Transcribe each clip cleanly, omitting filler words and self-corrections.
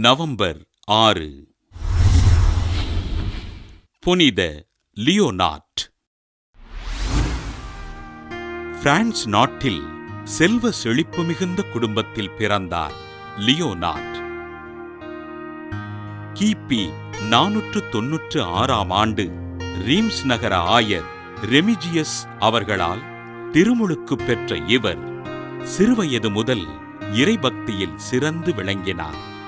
November 6. புனித Leonard. France நாட்டில் செல்வ செழிப்பு மிகுந்த குடும்பத்தில் பிறந்தார் லியோனார்ட். கிபி 496 ஆண்டு ரீம்ஸ் நகர ஆயர் ரெமிஜியஸ் அவர்களால் திருமுழுக்கு பெற்ற இவர் சிறுவயது முதல் இறைபக்தியில் சிறந்து விளங்கினார்.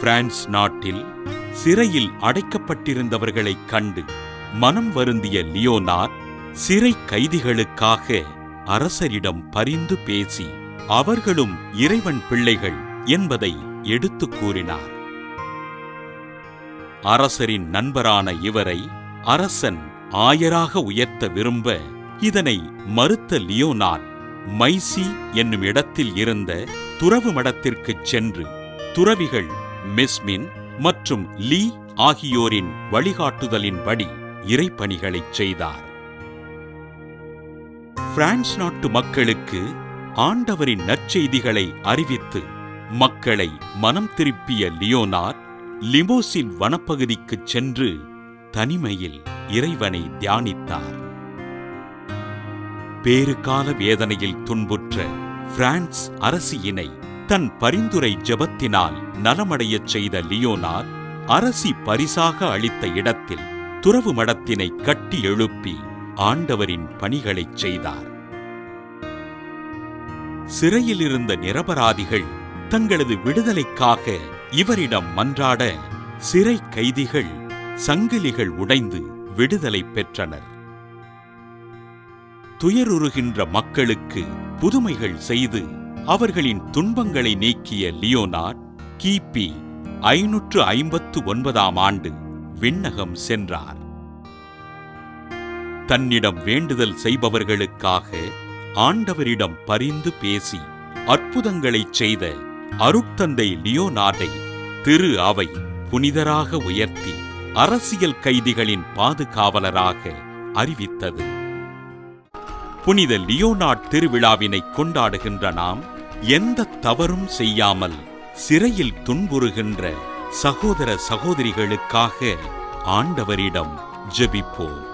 பிரான்ஸ் நாட்டில் சிறையில் அடைக்கப்பட்டிருந்தவர்களைக் கண்டு மனம் வருந்திய லியோனார்ட் சிறை கைதிகளுக்காக அரசரிடம் பரிந்து பேசி அவர்களும் இறைவன் பிள்ளைகள் என்பதை எடுத்துக் கூறினார். அரசரின் நண்பரான இவரை அரசன் ஆயராக உயர்த்த விரும்ப இதனை மறுத்த லியோனார்ட் மைசி என்னும் இடத்தில் இருந்த துறவு மடத்திற்குச் சென்று துறவிகள் மெஸ்மின் மற்றும் லீ ஆகியோரின் வழிகாட்டுதலின்படி இறைப்பணிகளைச் செய்தார். பிரான்ஸ் நாட்டு மக்களுக்கு ஆண்டவரின் நற்செய்திகளை அறிவித்து மக்களை மனம் திருப்பிய லியோனார்ட் லிமோஸின் வனப்பகுதிக்குச் சென்று தனிமையில் இறைவனை தியானித்தார். பேறுகால வேதனையில் துன்புற்ற பிரான்ஸ் அரசியினை தன் பரிந்துரை ஜெபத்தினால் நலமடையச் செய்த லியோனார்ட் அரசி பரிசாக அளித்த இடத்தில் துறவு மடத்தினை கட்டி எழுப்பி ஆண்டவரின் பணிகளைச் செய்தார். சிறையில் இருந்த நிரபராதிகள் தங்களது விடுதலைக்காக இவரிடம் மன்றாட சிறை கைதிகள் சங்கிலிகள் உடைந்து விடுதலை பெற்றனர். துயருறுகின்ற மக்களுக்கு புதுமைகள் செய்து அவர்களின் துன்பங்களை நீக்கிய லியோனார்ட் கிபி 559 ஆண்டு விண்ணகம் சென்றார். தன்னிடம் வேண்டுதல் செய்பவர்களுக்காக ஆண்டவரிடம் பரிந்து பேசி அற்புதங்களைச் செய்த அருட்தந்தை லியோனார்டை திரு அவை புனிதராக உயர்த்தி அரசியல் கைதிகளின் பாதுகாவலராக அறிவித்தது. புனித லியோனார்ட் திருவிழாவினை கொண்டாடுகின்ற நாம் எந்த தவறும் செய்யாமல் சிறையில் துன்புறுகின்ற சகோதர சகோதரிகளுக்காக ஆண்டவரிடம் ஜெபிப்போம்.